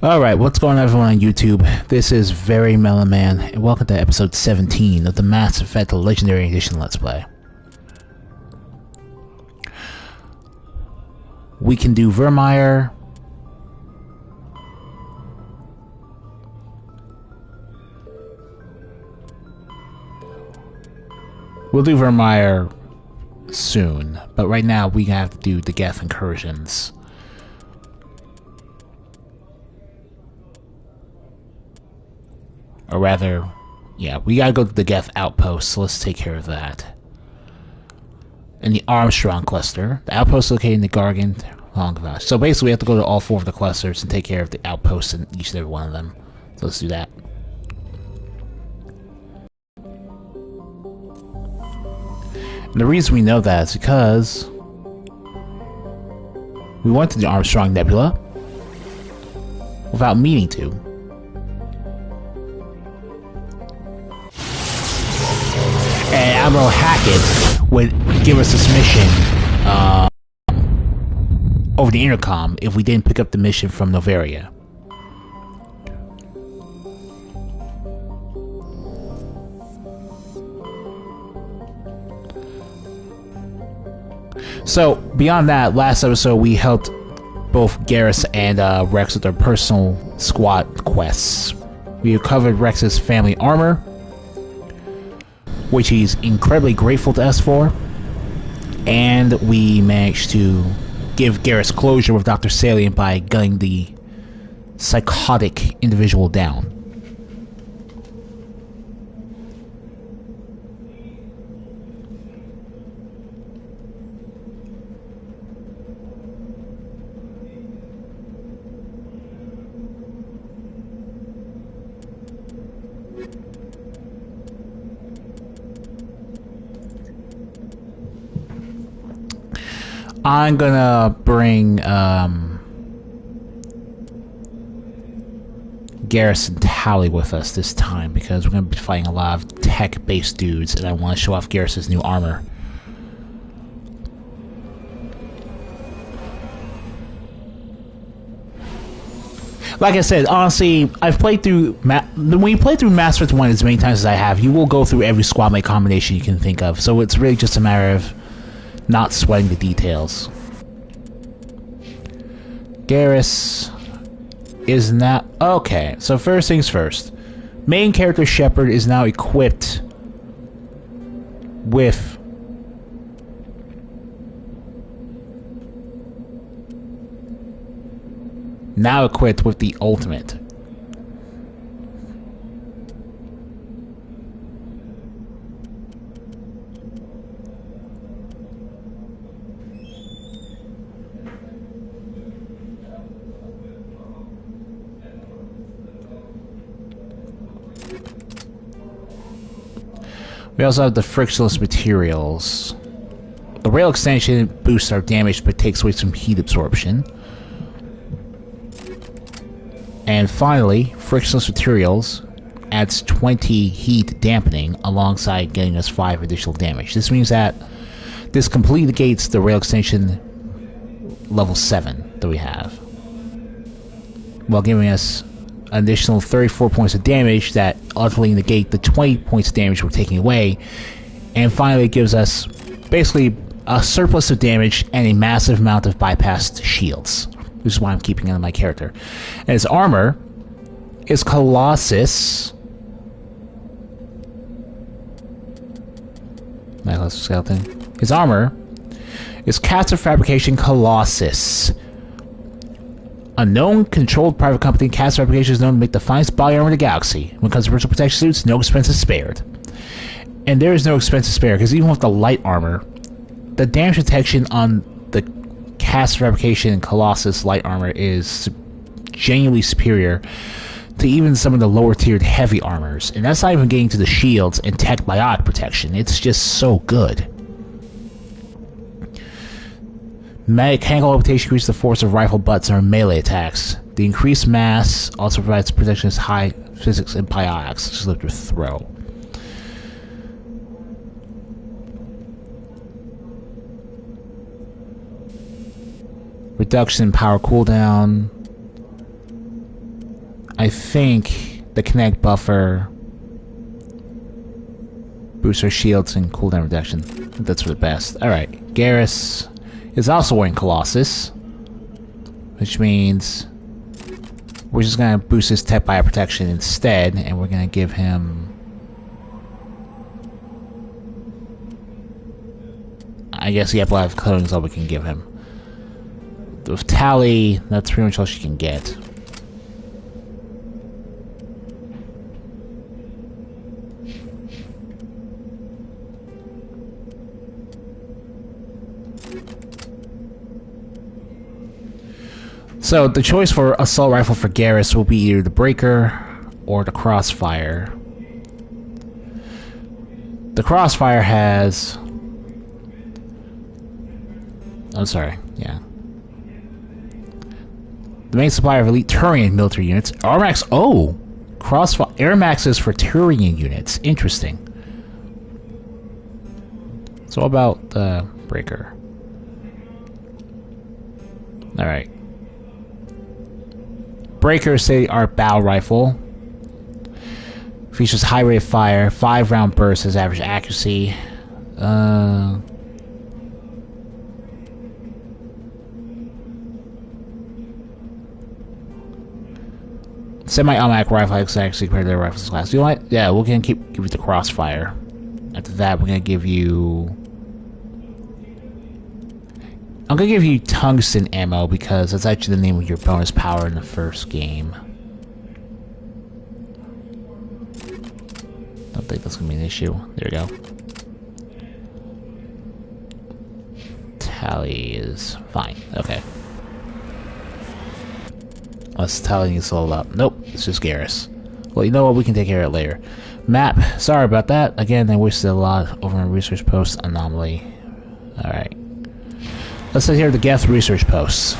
Alright, what's going on everyone on YouTube? This is Very Mellow Man, and welcome to episode 17 of the Mass Effect Legendary Edition Let's Play. We can do Vermeer. We'll do Vermeer soon, but right now we have to do the Geth incursions. Or rather, yeah, we gotta go to the Geth outpost, so let's take care of that. And the Armstrong cluster. The outpost located in the Gargan Longvash. So basically we have to go to all 4 of the clusters and take care of the outposts in each and every one of them. So let's do that. And the reason we know that is because we went to the Armstrong Nebula without meaning to. And Admiral Hackett would give us this mission over the intercom if we didn't pick up the mission from Novaria. So, beyond that, last episode we helped both Garrus and Rex with their personal squad quests. We recovered Rex's family armor, which he's incredibly grateful to us for, and we managed to give Garrus closure with Dr. Salient by gunning the psychotic individual down. I'm gonna bring Garrus and Tally with us this time because we're gonna be fighting a lot of tech-based dudes, and I want to show off Garrus's new armor. Like I said, honestly, I've played through when you play through Mass Effect 1 as many times as I have, you will go through every squad mate combination you can think of. So it's really just a matter of not sweating the details. Garrus is now... Okay, so first things first. Main character Shepard is now equipped with... the ultimate. We also have the frictionless materials. The rail extension boosts our damage but takes away some heat absorption. And finally, frictionless materials adds 20 heat dampening alongside getting us 5 additional damage. This means that this completely negates the rail extension level 7 that we have, while giving us an additional 34 points of damage that ultimately negate the 20 points of damage we're taking away, and finally it gives us basically a surplus of damage and a massive amount of bypassed shields, which is why I'm keeping it on my character. And his armor is Colossus. Skeleton. His armor is Caster Fabrication Colossus. A known controlled private company, Caster Fabrication is known to make the finest body armor in the galaxy. When it comes to personal protection suits, no expense is spared. And there is no expense to spare, because even with the light armor, the damage protection on the Caster Fabrication Colossus light armor is genuinely superior to even some of the lower tiered heavy armors. And that's not even getting to the shields and tech biotic protection. It's just so good. Mechanical rotation increases the force of rifle butts or melee attacks. The increased mass also provides protection against high physics and biotics, such as lift or throw. Reduction in power cooldown. I think the kinetic buffer boosts our shields and cooldown reduction. That's for the best. Alright, Garrus is also wearing Colossus, which means we're just gonna boost his tech bio protection instead, and we're gonna give him... I guess the Apple clothing is all we can give him. With Tally, that's pretty much all she can get. So the choice for assault rifle for Garrus will be either the Breaker or the Crossfire. The Crossfire has... I'm sorry, yeah. The main supplier of elite Turian military units. Armax, oh! Crossfire, Airmax is for Turian units. Interesting. So about the Breaker. Alright. Breakers say our bow rifle. Features high rate of fire, 5-round burst, has average accuracy. Semi-automatic rifle has actually compared to their rifles class. You know what? Yeah, we're gonna give you the Crossfire. After that, we're gonna give you... I'm gonna give you tungsten ammo because that's actually the name of your bonus power in the first game. Don't think that's gonna be an issue. There we go. Tally is fine. Okay. Unless Tally needs to level up. Nope, it's just Garrus. Well, you know what? We can take care of it later. Map. Sorry about that. Again, I wasted a lot over in research post anomaly. Alright. Let's sit here at the Geth research posts.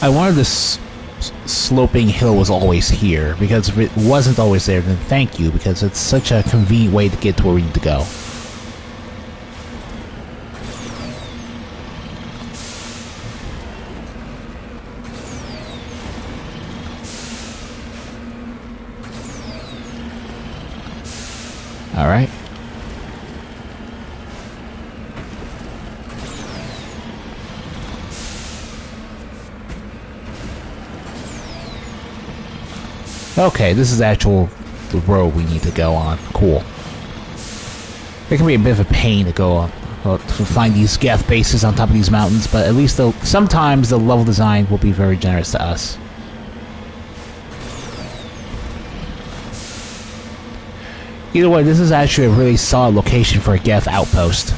I wanted this sloping hill was always here, because if it wasn't always there, then thank you, because it's such a convenient way to get to where we need to go. Alright. Okay, this is the road we need to go on. Cool. It can be a bit of a pain to go on, to find these Geth bases on top of these mountains, but at least sometimes the level design will be very generous to us. Either way, this is actually a really solid location for a Geth outpost.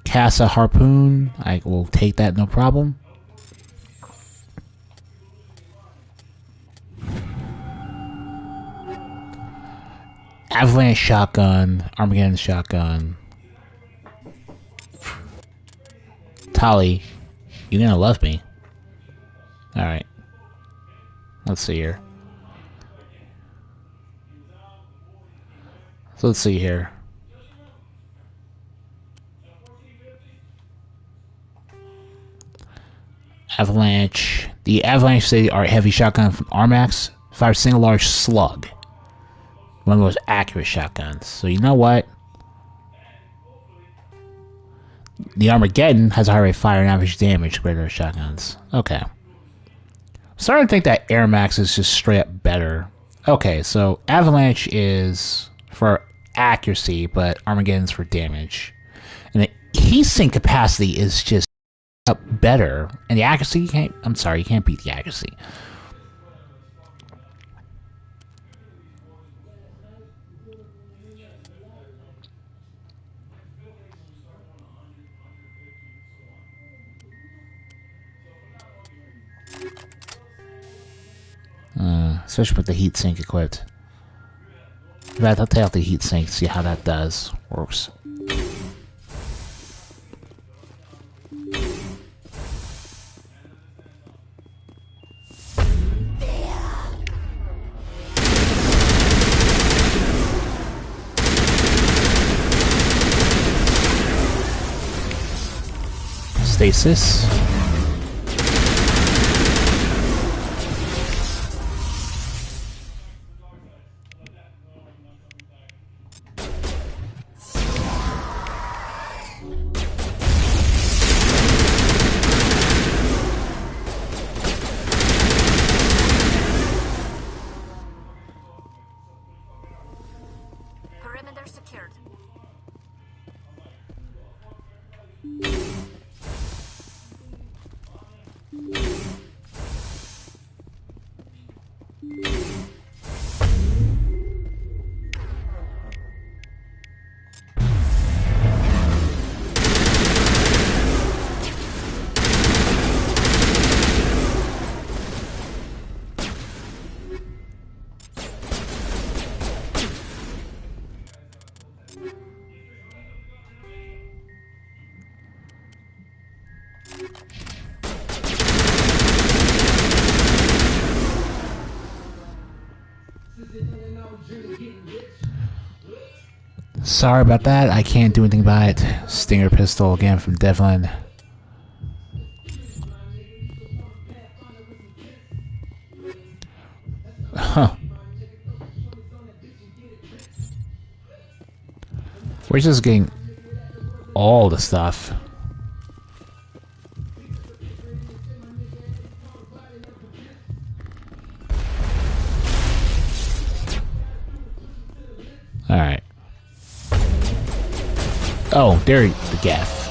Cast a harpoon. I will take that, no problem. Avalanche shotgun, Armageddon shotgun. Tali, you're gonna love me. Alright. Let's see here. So let's see here. Avalanche. The Avalanche, they are heavy shotgun from Armax. Fires single large slug. One of the most accurate shotguns. So you know what? The Armageddon has a high rate of fire and average damage compared to their shotguns. Okay. I'm starting to think that Air Max is just straight up better. Okay, so Avalanche is for accuracy, but Armageddon's for damage. And the heat sink capacity is just up better. And the accuracy, you can't beat the accuracy. Especially with the heatsink equipped. In fact, I'll take out the heatsink, see how that works. Stasis. Perimeter secured. Sorry about that, I can't do anything about it. Stinger pistol again from Devlin. Huh. We're just getting all the stuff. Alright. Oh, they're the Geth.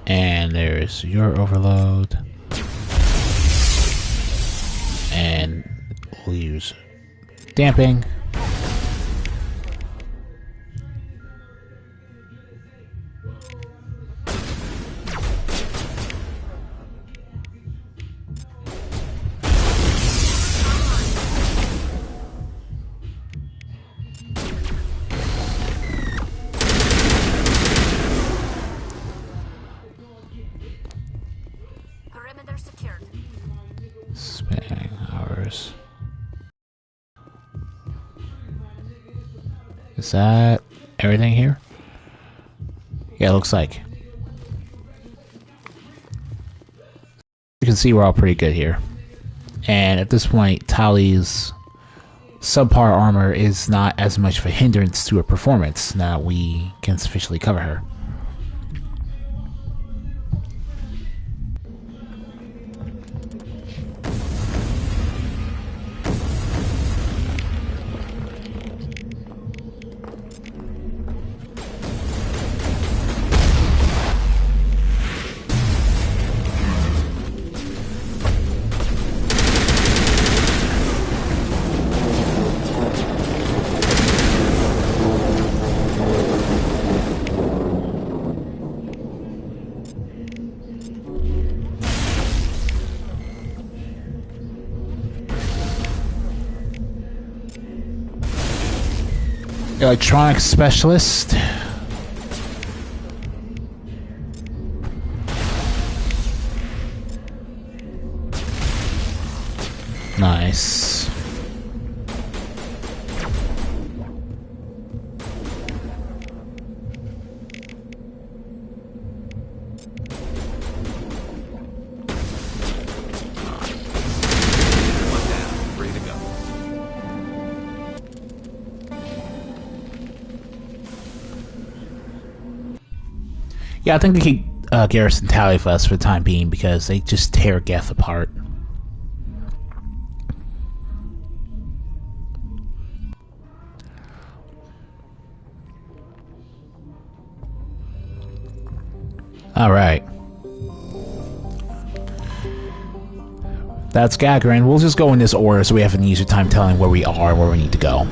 And there's your overload. And we'll use damping. Perimeter secured. Spinning hours. Is that everything here? Yeah, it looks like. You can see we're all pretty good here. And at this point, Tali's subpar armor is not as much of a hindrance to her performance now that we can sufficiently cover her. Electronics specialist. Nice. Yeah, I think they keep Garrison Tally for us for the time being because they just tear Geth apart. Alright. That's Gagarin. We'll just go in this order so we have an easier time telling where we are and where we need to go.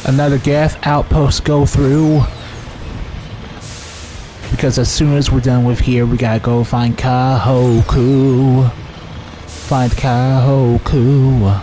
Another Geth outpost go through. Because as soon as we're done with here, we gotta go find Kahoku. Find Kahoku.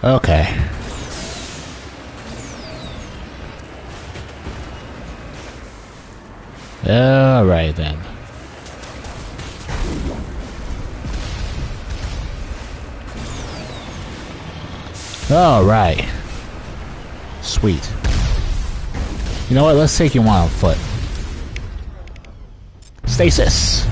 Okay. Alright then. Alright. Sweet. You know what? Let's take you one on foot. Stasis!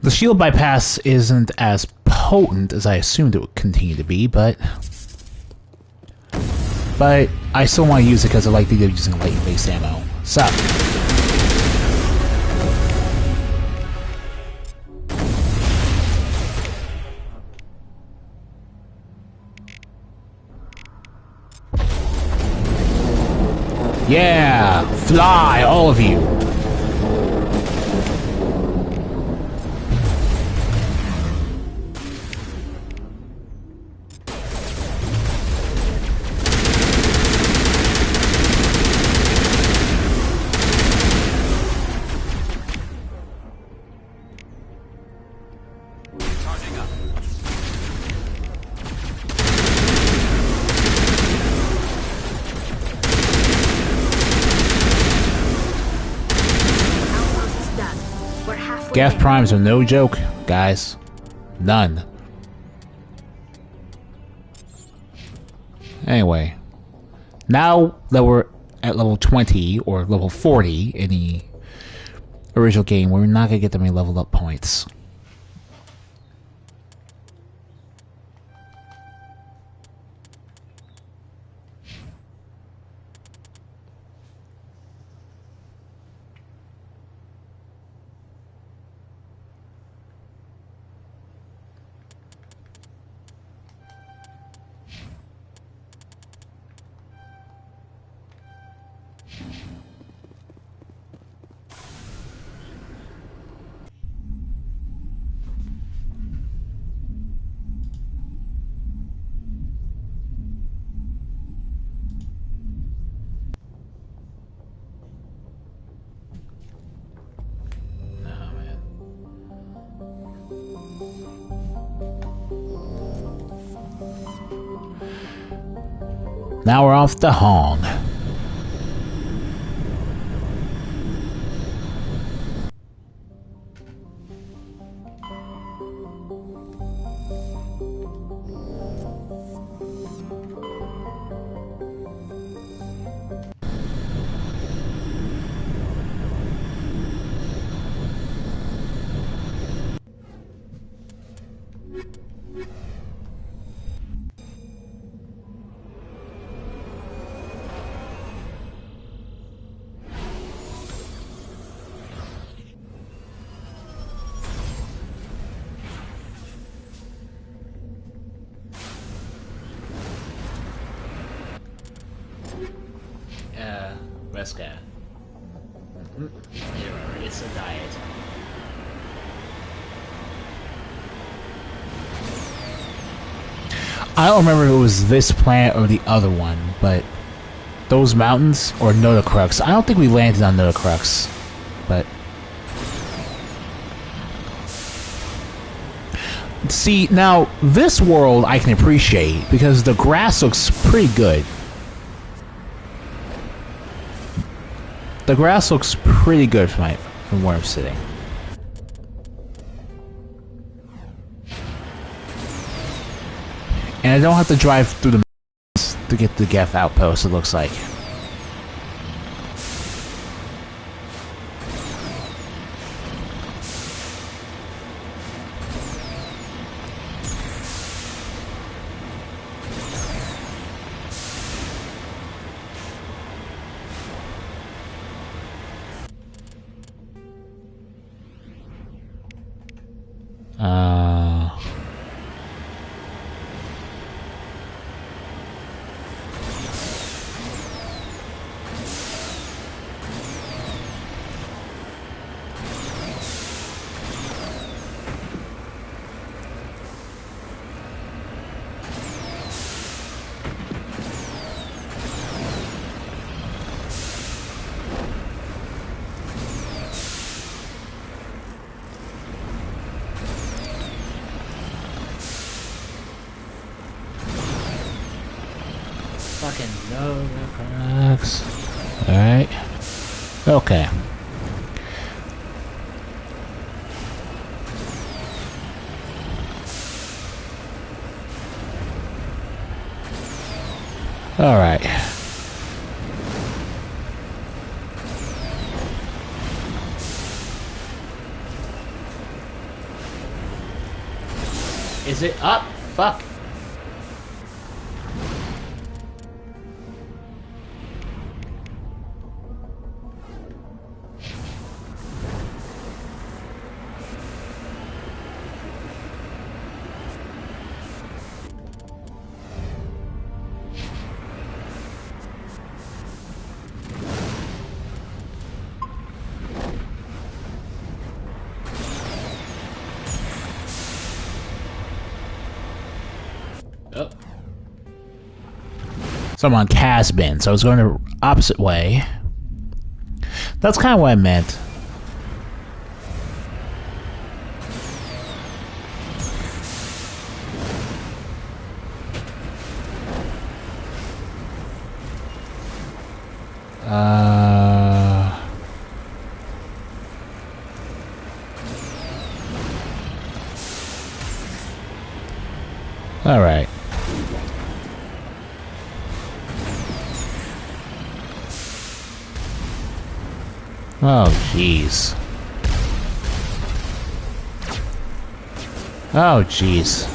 The shield bypass isn't as potent as I assumed it would continue to be, but I still want to use it because I like the idea of using light-based ammo. So. Yeah! Fly, all of you! Geth primes are no joke, guys. None. Anyway, now that we're at level 20 or level 40 in the original game, we're not gonna get that many leveled up points. Now we're off the Hong. Reska. It's a diet. I don't remember if it was this planet or the other one, but those mountains or Notacrux. I don't think we landed on Notacrux, but see, now this world I can appreciate because the grass looks pretty good. The grass looks pretty good from where I'm sitting. And I don't have to drive through the mountains to get to the Geth outpost, it looks like. Fucking no cracks. Alright. Okay. Alright. Is it up? Fuck. Oh. So I'm on Casbin, so I was going the opposite way. That's kind of what I meant. All right. Oh, jeez. Oh, jeez.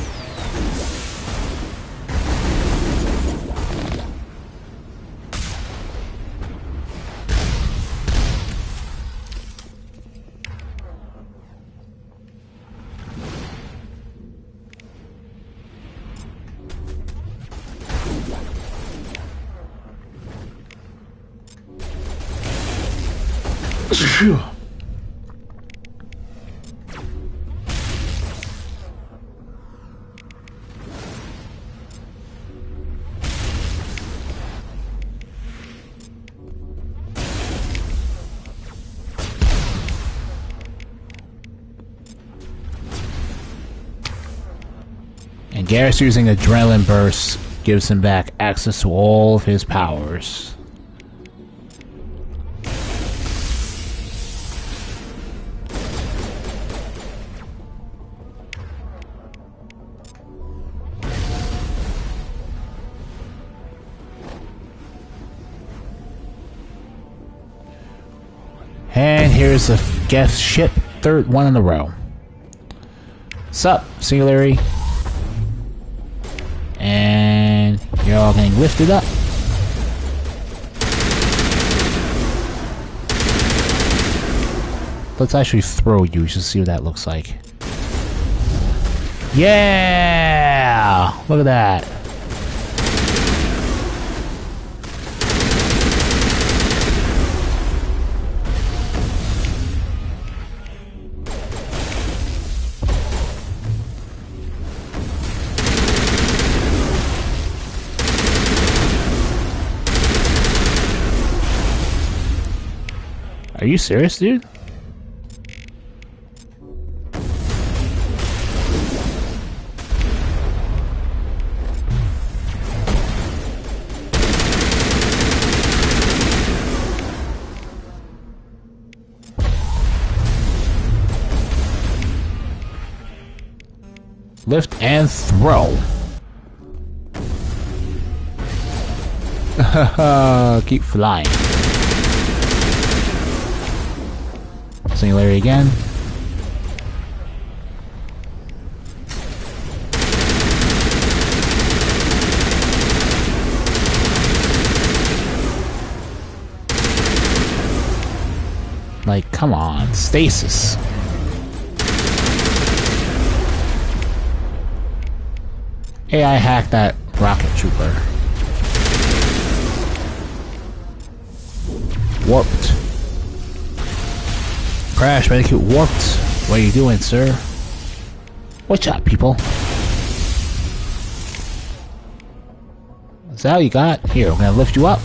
Phew. And Garrus using Adrenaline Burst gives him back access to all of his powers. And here's the Geth ship, third one in a row. Sup, Singularity? And you're all getting lifted up. Let's actually throw you just to see what that looks like. Yeah! Look at that. Are you serious, dude? Lift and throw. Keep flying. Singularity again. Like, come on, stasis. AI hack that rocket trooper. Warped. Crash, Medicute warped. What are you doing, sir? Watch out, people. Is that all you got? Here, I'm gonna lift you up.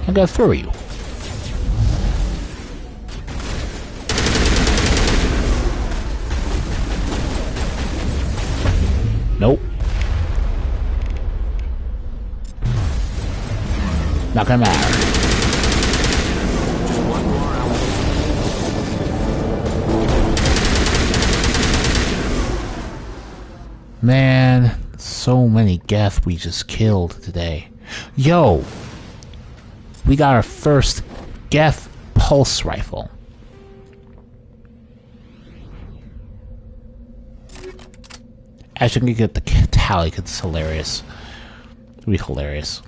I'm gonna throw you. Nope. Not gonna matter. Man, so many Geth we just killed today. Yo! We got our first Geth pulse rifle. Actually, I'm gonna get the tally because it's hilarious. It'll be hilarious.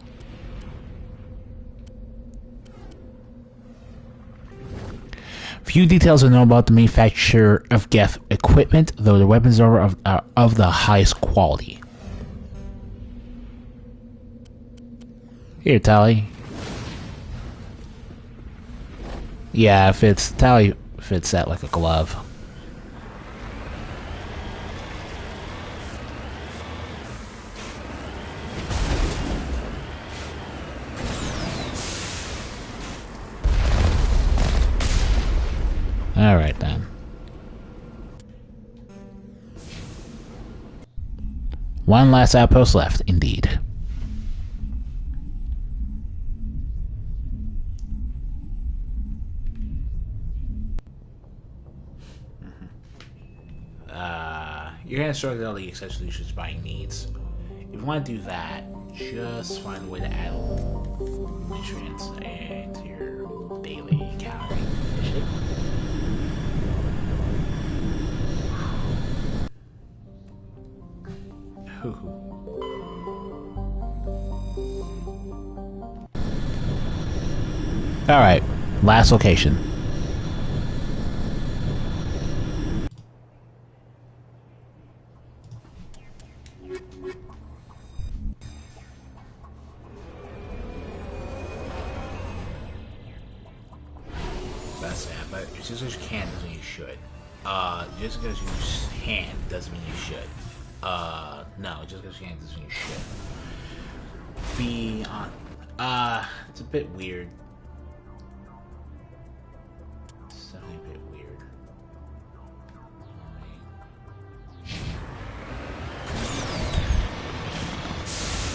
Few details are known about the manufacturer of Geth equipment, though the weapons are of the highest quality. Here, Tally. Yeah, Tally fits that like a glove. Alright then. One last outpost left, indeed. You're gonna sort out the accessory solutions by needs. If you want to do that, just find a way to add insurance and your daily calorie. Alright, last location. That's sad, but just because you can doesn't mean you should. Just because you can doesn't mean you should. No, just because you can doesn't mean you should. Be on. It's a bit weird. It's definitely a bit weird.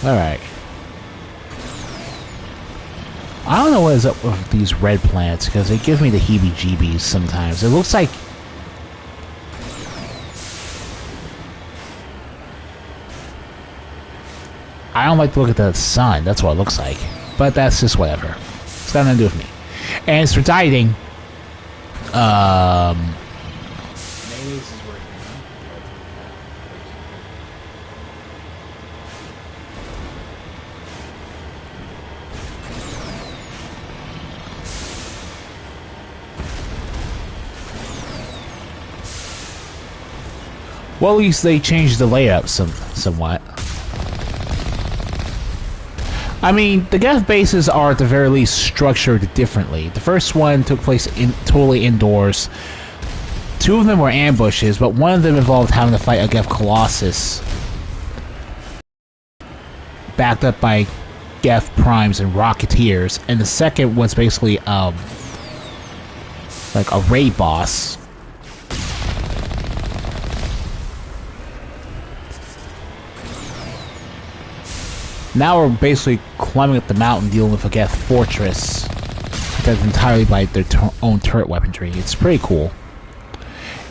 Alright. I don't know what is up with these red plants, because they give me the heebie-jeebies sometimes. It looks like... I don't like to look at the sun, that's what it looks like. But that's just whatever. It's got nothing to do with me. And as for dieting, mayonnaise is working. Well, at least they changed the layout somewhat. I mean, the Geth bases are at the very least structured differently. The first one took place totally indoors. Two of them were ambushes, but one of them involved having to fight a Geth Colossus, backed up by Geth Primes and Rocketeers, and the second was basically like a raid boss. Now we're basically climbing up the mountain dealing with a Geth fortress that's entirely by their own turret weaponry. It's pretty cool.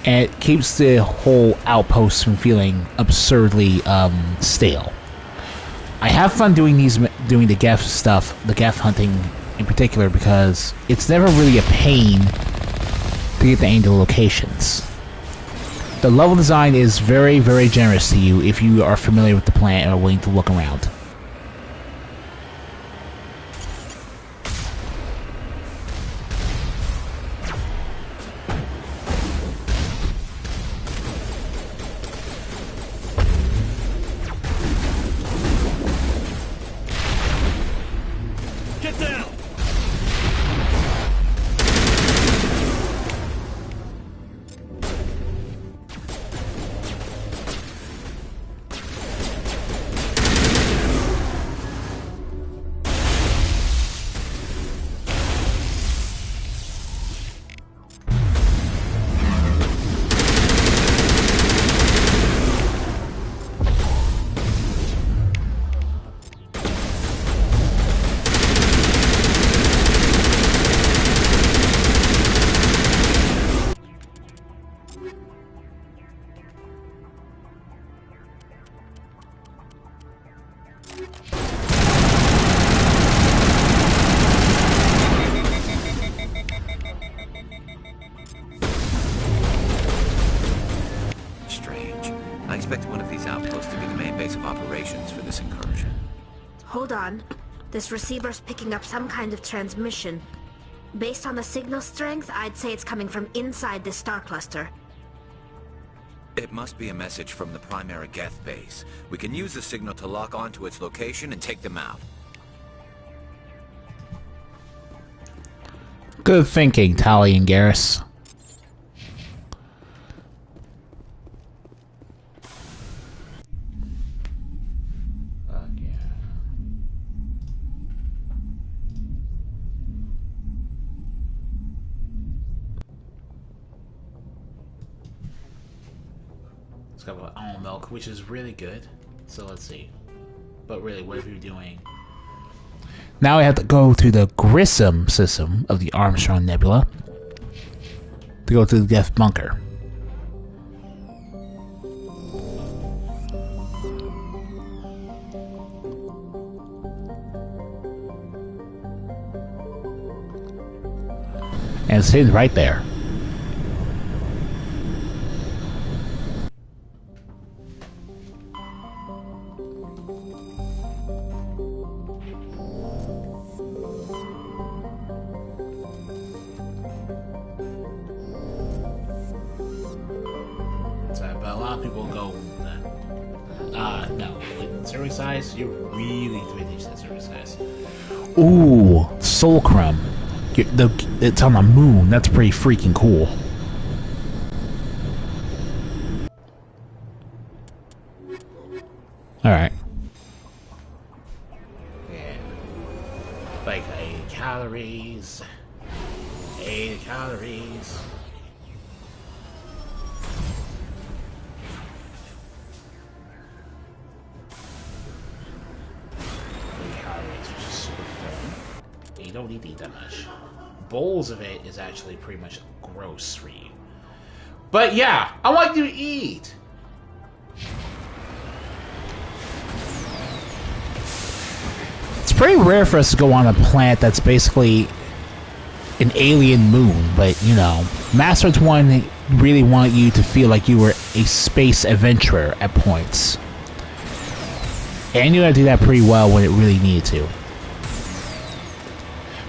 And it keeps the whole outpost from feeling absurdly stale. I have fun doing the Geth stuff, the Geth hunting in particular, because it's never really a pain to get to any of the locations. The level design is very, very generous to you if you are familiar with the planet and are willing to look around. one of these outposts to be the main base of operations for this incursion. Hold on. This receiver's picking up some kind of transmission. Based on the signal strength, I'd say it's coming from inside this star cluster. It must be a message from the primary Geth base. We can use the signal to lock onto its location and take them out. Good thinking, Tali and Garrus. It's got almond milk, which is really good. So let's see. But really, what are you doing? Now I have to go to the Grissom system of the Armstrong Nebula to go to the Geth bunker. And it's hidden right there. But a lot of people go, no. In service size, you really need to reduce that service size. Ooh, Solcrum. It's on the moon. That's pretty freaking cool. Alright. Yeah. Like 80 calories. 80 calories. You don't need to eat that much. Bowls of it is actually pretty much gross for you. But yeah, I want you to eat. It's pretty rare for us to go on a planet that's basically an alien moon, but you know, Mass Effect 1 really wanted you to feel like you were a space adventurer at points. And you had to do that pretty well when it really needed to.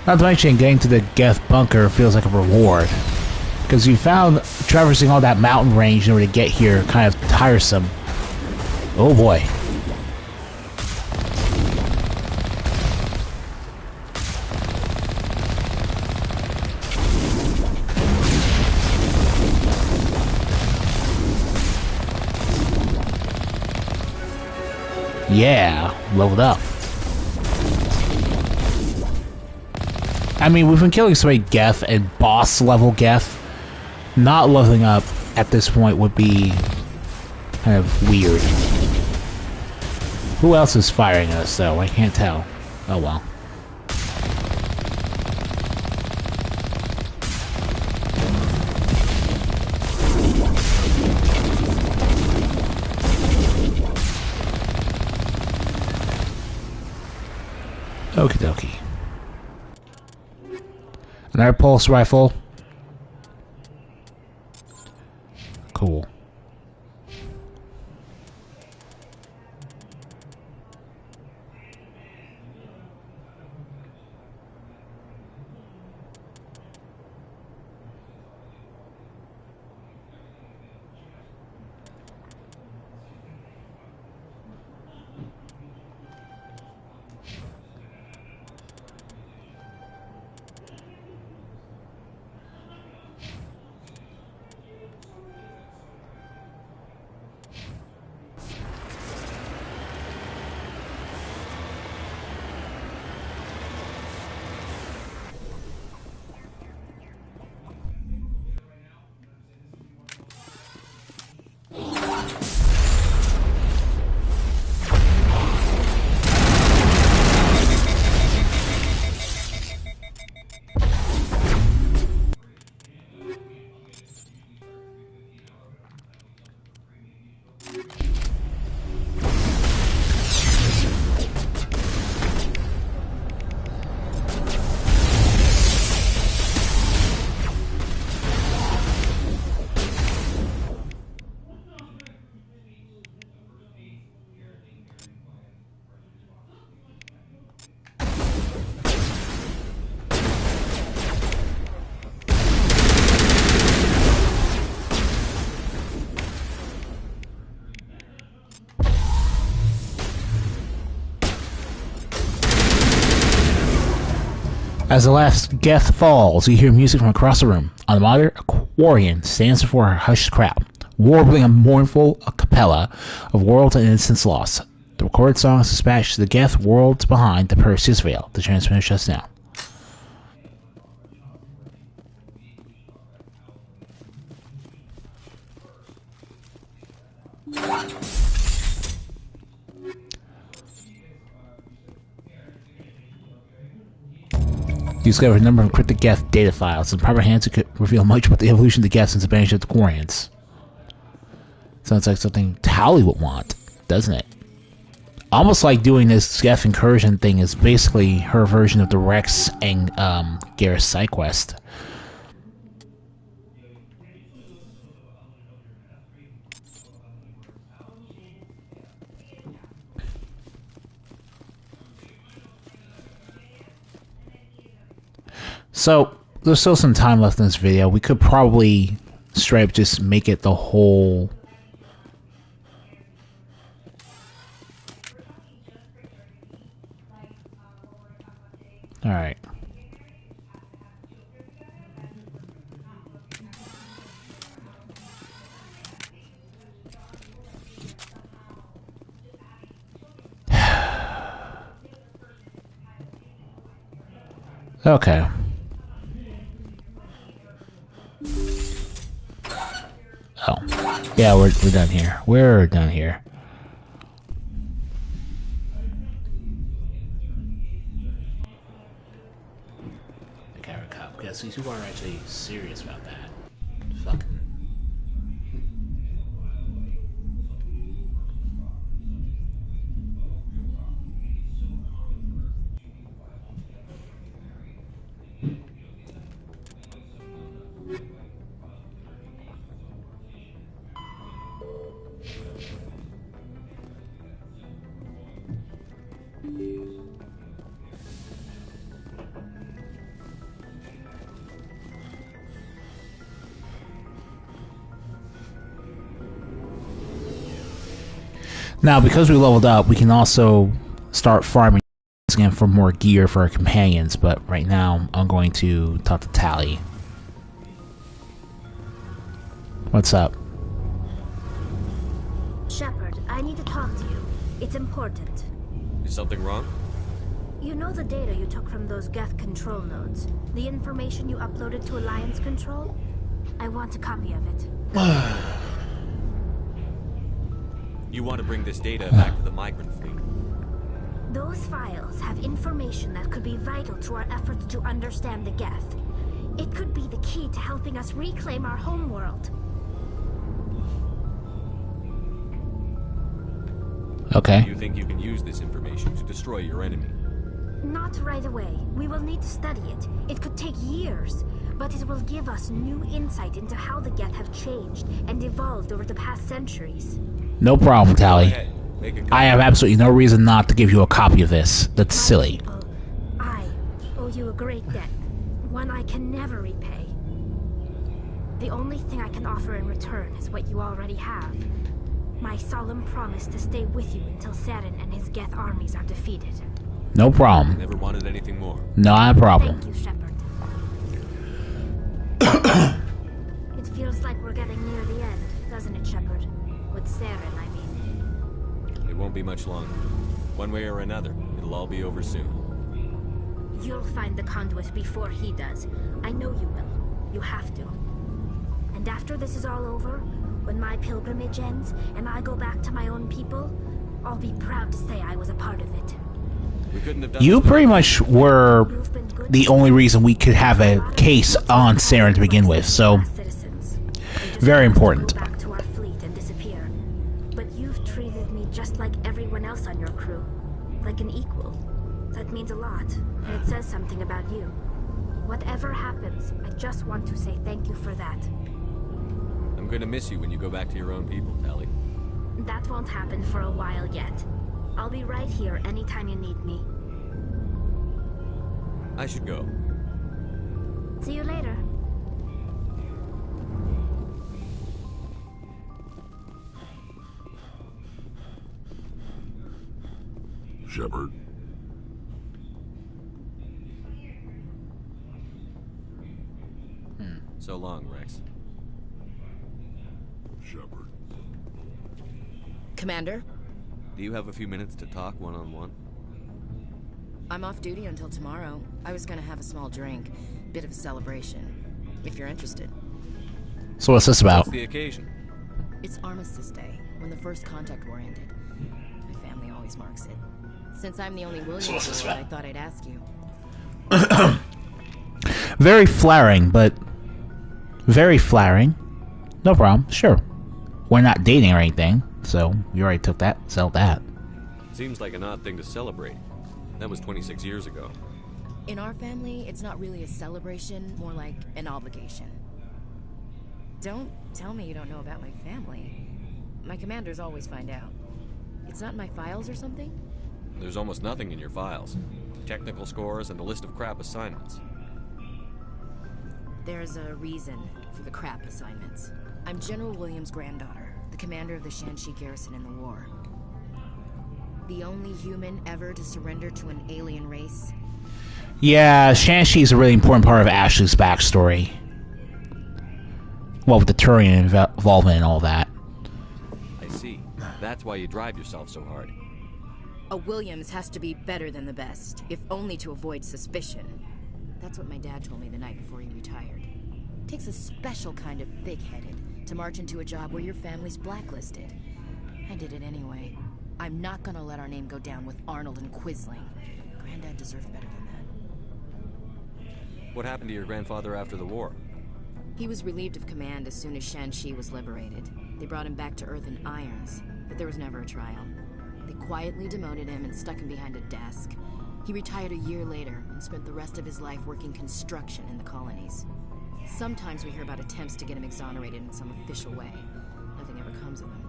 Not to mention, getting to the Geth bunker feels like a reward. Because you found traversing all that mountain range in order to get here kind of tiresome. Oh boy. Yeah, leveled up. I mean, we've been killing so many Geth and boss level Geth. Not leveling up at this point would be kind of weird. Who else is firing us though? I can't tell. Oh well. Okie dokie. Another pulse rifle. Cool. As the last Geth falls, you hear music from across the room. On the monitor, a Quarian stands before a hushed crowd, warbling a mournful a cappella of worlds and innocence lost. The recorded song is dispatched to the Geth worlds behind the Perseus Veil. The transmitter shuts down. You discover a number of encrypted Geth data files. In proper hands, it could reveal much about the evolution of the Geths and the banishment of the Quarians. Sounds like something Tali would want, doesn't it? Almost like doing this Geth incursion thing is basically her version of the Rex and Garrus side quest. So, there's still some time left in this video. We could probably straight up just make it the whole... Alright. Okay. Oh. Yeah, we're done here. We're done here. The Carrot Cup. Because these people are actually serious about that. Fucking. Now, because we leveled up, we can also start farming again for more gear for our companions, but right now, I'm going to talk to Tali. What's up? Shepard, I need to talk to you. It's important. Is something wrong? You know the data you took from those Geth control nodes? The information you uploaded to Alliance Control? I want a copy of it. You want to bring this data back to the migrant fleet? Those files have information that could be vital to our efforts to understand the Geth. It could be the key to helping us reclaim our homeworld. Okay. You think you can use this information to destroy your enemy? Not right away. We will need to study it. It could take years, but it will give us new insight into how the Geth have changed and evolved over the past centuries. No problem, Tali. Go ahead. Make a I have absolutely no reason not to give you a copy of this. That's My silly. people, I owe you a great debt, one I can never repay. The only thing I can offer in return is what you already have. My solemn promise to stay with you until Saren and his Geth armies are defeated. No problem. Never wanted anything more. Not a problem. Thank you, Shepard. It feels like we're getting near the end, doesn't it, Shepard? With Saren, I mean. It won't be much longer. One way or another, it'll all be over soon. You'll find the conduit before he does. I know you will. You have to. And after this is all over, when my pilgrimage ends and I go back to my own people, I'll be proud to say I was a part of it. We couldn't have done You this pretty without much were You've been good the only reason we could have a case on Saren to begin with, so citizens. They just very want to go important. back to our fleet and disappear. But you've treated me just like everyone else on your crew, like an equal. That means a lot, and it says something about you. Whatever happens, I just want to say thank you for that. I'm gonna miss you when you go back to your own people, Tali. That won't happen for a while yet. I'll be right here anytime you need me. I should go. See you later. Shepard. So long, Rex. Shepard. Commander? Do you have a few minutes to talk one-on-one? I'm off duty until tomorrow. I was gonna have a small drink. Bit of a celebration. If you're interested. So what's this about? What's the occasion? It's Armistice Day, when the first contact war ended. My family always marks it. Since I'm the only Williams girl, I thought I'd ask you. Very flattering, but very flattering. No problem. Sure. We're not dating or anything, so we already took that, settled that. Seems like an odd thing to celebrate. That was 26 years ago. In our family, it's not really a celebration, more like an obligation. Don't tell me you don't know about my family. My commanders always find out. It's not in my files or something? There's almost nothing in your files. Technical scores and a list of crap assignments. There's a reason for the crap assignments. I'm General Williams' granddaughter, the commander of the Shanxi garrison in the war. The only human ever to surrender to an alien race. Yeah, Shanxi is a really important part of Ashley's backstory. Well, with the Turian involvement and all that. I see. That's why you drive yourself so hard. A Williams has to be better than the best, if only to avoid suspicion. That's what my dad told me the night before he retired. Takes a special kind of thick-headed to march into a job where your family's blacklisted. I did it anyway. I'm not gonna let our name go down with Arnold and Quisling. Granddad deserved better than that. What happened to your grandfather after the war? He was relieved of command as soon as Shanxi was liberated. They brought him back to Earth in irons, but there was never a trial. They quietly demoted him and stuck him behind a desk. He retired a year later and spent the rest of his life working construction in the colonies. Sometimes we hear about attempts to get him exonerated in some official way. Nothing ever comes of them.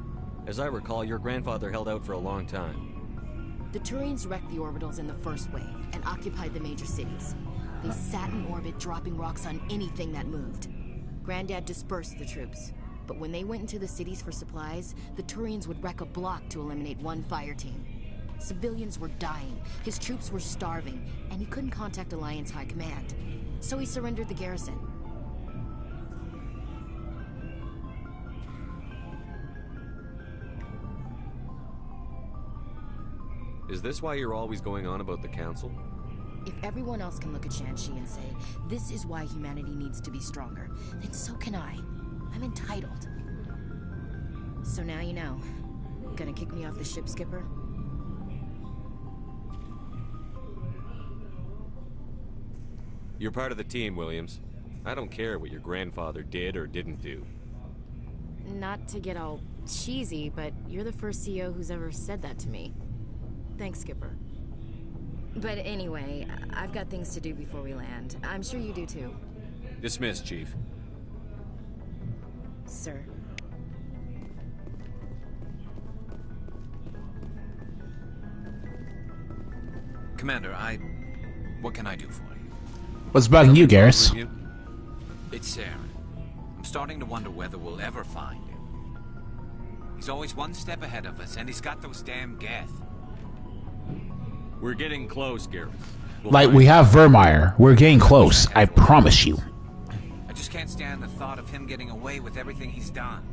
As I recall, your grandfather held out for a long time. The Turians wrecked the orbitals in the first wave and occupied the major cities. They sat in orbit, dropping rocks on anything that moved. Granddad dispersed the troops, but when they went into the cities for supplies, the Turians would wreck a block to eliminate one fire team. Civilians were dying, his troops were starving, and he couldn't contact Alliance High Command. So he surrendered the garrison. Is this why you're always going on about the Council? If everyone else can look at Shanxi and say, this is why humanity needs to be stronger, then so can I. I'm entitled. So now you know. Gonna kick me off the ship, Skipper? You're part of the team, Williams. I don't care what your grandfather did or didn't do. Not to get all cheesy, but you're the first CEO who's ever said that to me. Thanks, Skipper. But anyway, I've got things to do before we land. I'm sure you do too. Dismissed, Chief. Sir. Commander, what can I do for you? What's bugging you, Garrus? It's Saren. I'm starting to wonder whether we'll ever find him. He's always one step ahead of us, and he's got those damn Geth. We're getting close, Garrus. Like, we have Vermeer. We're getting close, I promise you. I just can't stand the thought of him getting away with everything he's done.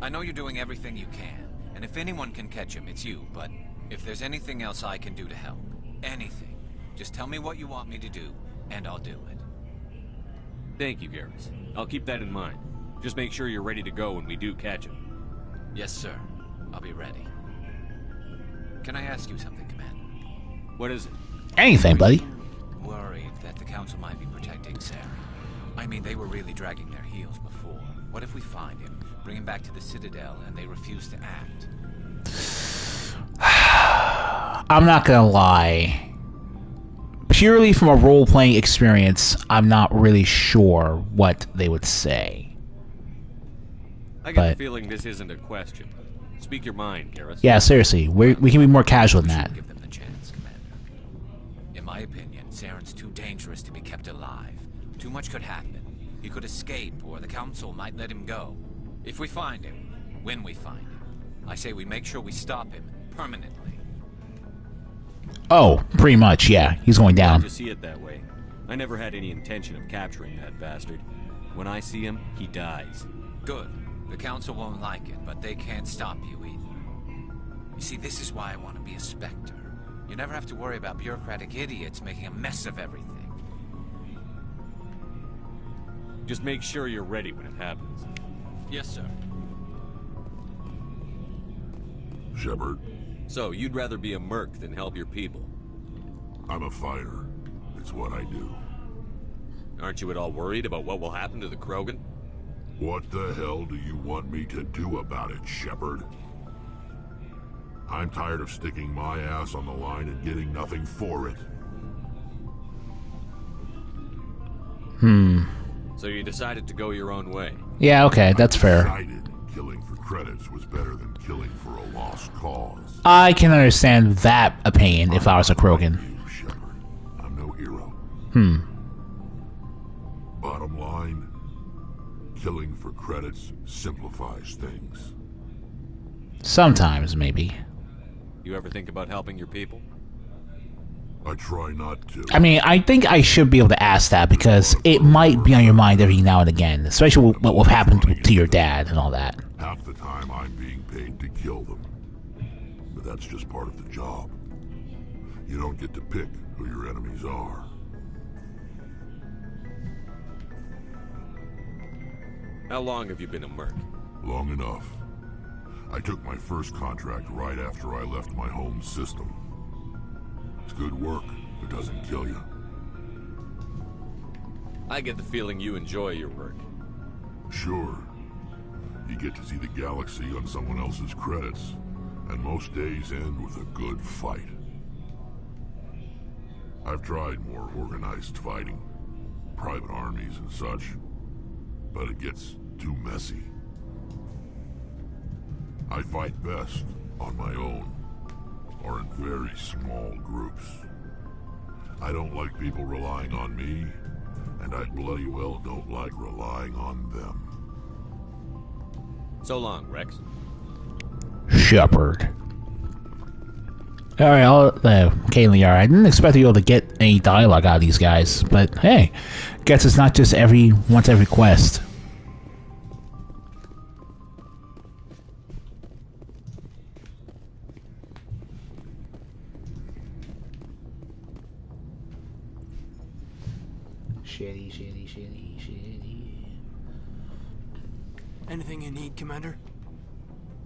I know you're doing everything you can, and if anyone can catch him, it's you, but if there's anything else I can do to help, anything, just tell me what you want me to do, and I'll do it. Thank you, Garrus. I'll keep that in mind. Just make sure you're ready to go when we do catch him. Yes, sir. I'll be ready. Can I ask you something, Commander? What is it? Anything, buddy. Worried that the Council might be protecting Saren. I mean, they were really dragging their heels before. What if we find him, bring him back to the Citadel, and they refuse to act? I'm not gonna lie. Purely from a role-playing experience, I'm not really sure what they would say. I get the feeling this isn't a question. Speak your mind, Garrus. Yeah, seriously, we can be more casual than that. Give them the chance, Commander. In my opinion, Saren's too dangerous to be kept alive. Too much could happen. He could escape, or the Council might let him go. If we find him, when we find him, I say we make sure we stop him permanently. Oh, pretty much, yeah. He's going down. I just see it that way. I never had any intention of capturing that bastard. When I see him, he dies. Good. The Council won't like it, but they can't stop you either. You see, this is why I want to be a Spectre. You never have to worry about bureaucratic idiots making a mess of everything. Just make sure you're ready when it happens. Yes, sir. Shepard, So, you'd rather be a merc than help your people? I'm a fighter. It's what I do. Aren't you at all worried about what will happen to the Krogan? What the hell do you want me to do about it, Shepard? I'm tired of sticking my ass on the line and getting nothing for it. So you decided to go your own way? Yeah, okay, that's fair. I decided killing for credits was better than killing for a lost cause. I can understand that opinion if I was a Krogan. You, Shepard. I'm no hero. Bottom line, killing for credits simplifies things. Sometimes, maybe. You ever think about helping your people? I try not to. I mean, I think I should be able to ask that because it might be on your mind every now and again, especially with what happened to your dad and all that. Half the time I'm being paid to kill them. But that's just part of the job. You don't get to pick who your enemies are. How long have you been a merc? Long enough. I took my first contract right after I left my home system. It's good work if it doesn't kill you. I get the feeling you enjoy your work. Sure. You get to see the galaxy on someone else's credits, and most days end with a good fight. I've tried more organized fighting, private armies and such, but it gets too messy. I fight best on my own, or in very small groups. I don't like people relying on me, and I bloody well don't like relying on them. So long, Rex. Shepard. Alright, Kaylee, I didn't expect you to get any dialogue out of these guys, but hey, guess it's not just once every quest. Shitty. Anything you need, Commander?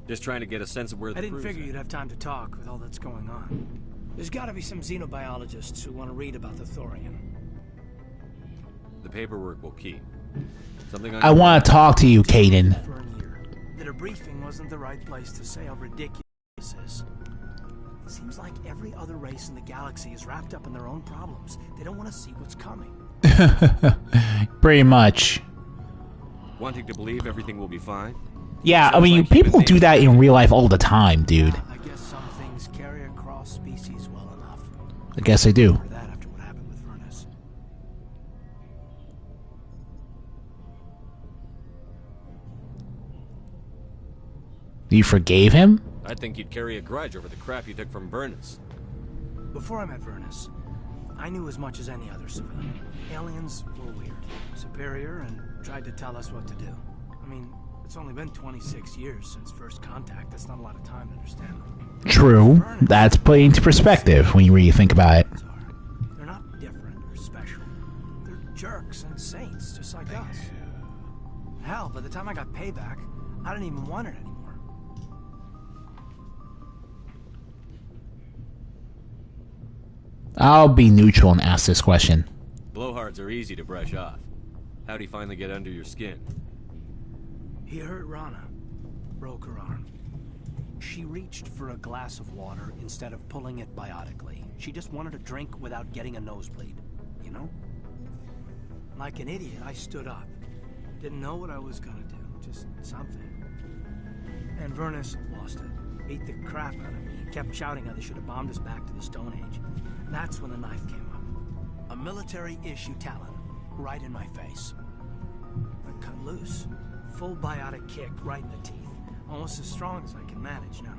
Just trying to get a sense of where the I didn't crew's figure at. you'd have time to talk with all that's going on. There's gotta be some xenobiologists who want to read about the Thorian. The paperwork will keep. Something I want to talk to you, Caden. For a year. The debriefing wasn't the right place to say how ridiculous this is. It seems like every other race in the galaxy is wrapped up in their own problems. They don't want to see what's coming. Pretty much. Wanting to believe everything will be fine? Yeah, I Sounds mean, like people human do that in real life all the time, dude. I guess some things carry across species well enough. I guess I do. For that after what happened with Furnace. You forgave him? I think you'd carry a grudge over the crap you took from Vernus. Before I met Vernus, I knew as much as any other civilian. Aliens were weird, superior, and tried to tell us what to do. I mean, it's only been 26 years since first contact. That's not a lot of time to understand them. True. That's put into perspective when you really think about it. They're not different or special. They're jerks and saints, just like us. Hell, by the time I got payback, I didn't even want it anymore. I'll be neutral and ask this question. Blowhards are easy to brush off. How'd he finally get under your skin? He hurt Rana. Broke her arm. She reached for a glass of water instead of pulling it biotically. She just wanted a drink without getting a nosebleed, you know? Like an idiot, I stood up. Didn't know what I was gonna do, just something. And Vernus lost it. Beat the crap out of me. Kept shouting how they should have bombed us back to the Stone Age. That's when the knife came up. A military-issue Talon, right in my face. I cut loose. Full biotic kick right in the teeth. Almost as strong as I can manage now.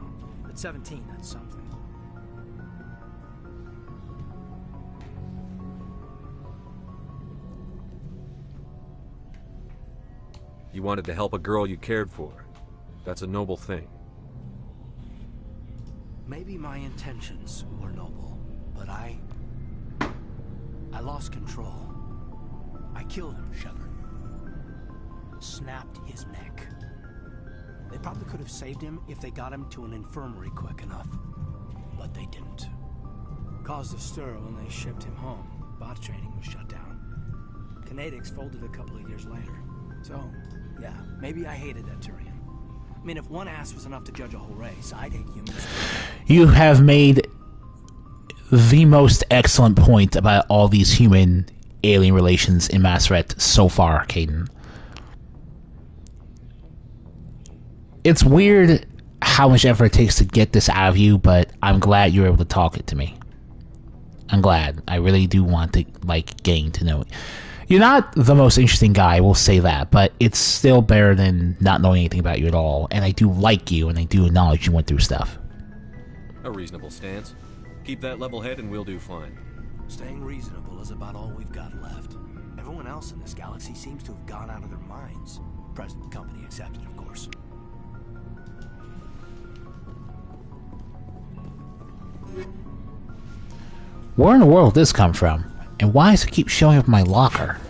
At 17, that's something. You wanted to help a girl you cared for. That's a noble thing. Maybe my intentions were noble, but I lost control. I killed him, Shepard. Snapped his neck. They probably could have saved him if they got him to an infirmary quick enough. But they didn't. Caused a stir when they shipped him home. Bot training was shut down. Kinetics folded a couple of years later. So, yeah, maybe I hated that Turian. I mean, if one ass was enough to judge a whole race, I'd hate humans too. You have made the most excellent point about all these human-alien relations in Mass Effect so far, Caden. It's weird how much effort it takes to get this out of you, but I'm glad you were able to talk it to me. I'm glad. I really do want to, like, getting to know it. You're not the most interesting guy, I will say that, but it's still better than not knowing anything about you at all, and I do like you, and I do acknowledge you went through stuff. A reasonable stance. Keep that level head and we'll do fine. Staying reasonable is about all we've got left. Everyone else in this galaxy seems to have gone out of their minds. Present company accepted, of course. Where in the world did this come from? And why does it keep showing up in my locker?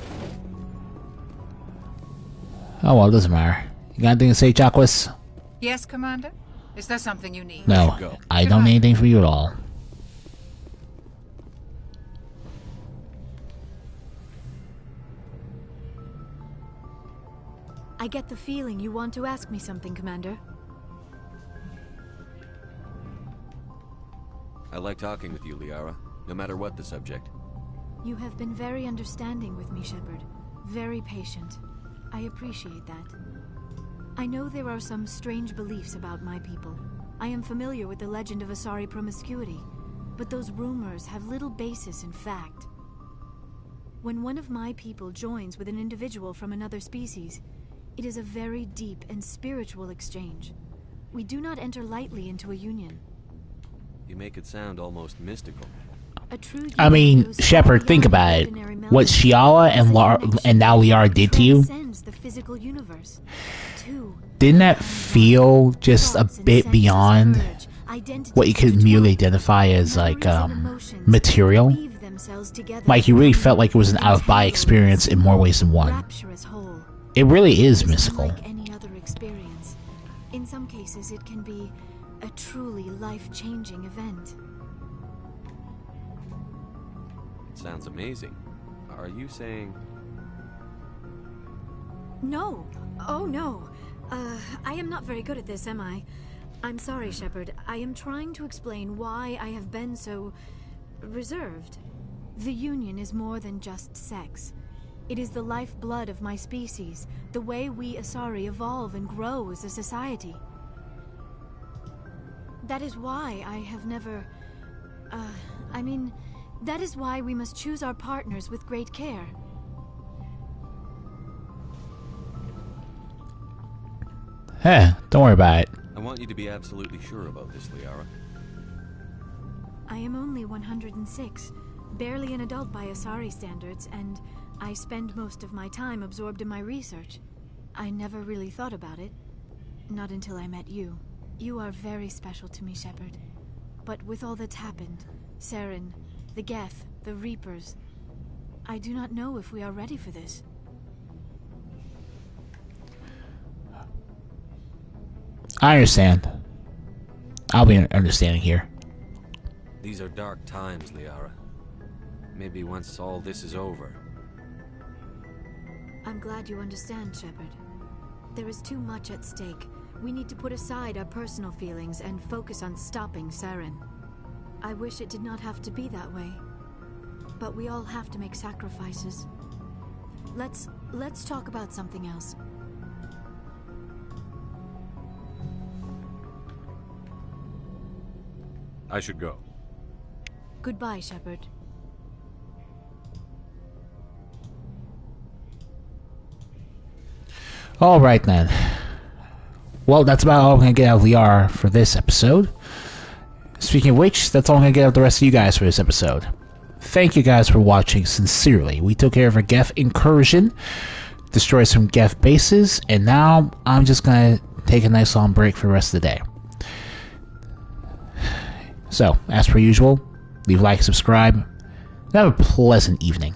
Oh well, it doesn't matter. You got anything to say, Jacques? Yes, Commander? Is there something you need? No, I don't need anything from you at all. I get the feeling you want to ask me something, Commander. I like talking with you, Liara, no matter what the subject. You have been very understanding with me, Shepard. Very patient. I appreciate that. I know there are some strange beliefs about my people. I am familiar with the legend of Asari promiscuity, but those rumors have little basis in fact. When one of my people joins with an individual from another species, it is a very deep and spiritual exchange. We do not enter lightly into a union. You make it sound almost mystical. I mean, Shepard, think about it. What Shiala and now Liara did to you, didn't that feel just a bit beyond what you could merely identify as, like, material? Like, you really felt like it was an out-of-body experience in more ways than one. It really is mystical. Like any other experience. In some cases, it can be a truly life-changing event. Sounds amazing. Are you saying... No. Oh, no. I am not very good at this, am I? I'm sorry, Shepard. I am trying to explain why I have been so... reserved. The Union is more than just sex. It is the lifeblood of my species, the way we Asari evolve and grow as a society. That is why I have never... that is why we must choose our partners with great care. Don't worry about it. I want you to be absolutely sure about this, Liara. I am only 106, barely an adult by Asari standards, and I spend most of my time absorbed in my research. I never really thought about it. Not until I met you. You are very special to me, Shepard. But with all that's happened, Saren, the Geth, the Reapers, I do not know if we are ready for this. I understand. I'll be understanding here. These are dark times, Liara. Maybe once all this is over... I'm glad you understand, Shepard. There is too much at stake. We need to put aside our personal feelings and focus on stopping Saren. I wish it did not have to be that way. But we all have to make sacrifices. Let's talk about something else. I should go. Goodbye, Shepard. Alright then. Well, that's about all I'm going to get out of Liara for this episode. Speaking of which, that's all I'm going to get out of the rest of you guys for this episode. Thank you guys for watching, sincerely. We took care of a Geth incursion destroy some Geth bases, and now I'm just gonna take a nice long break for the rest of the day. So, as per usual, leave a like, subscribe, and have a pleasant evening.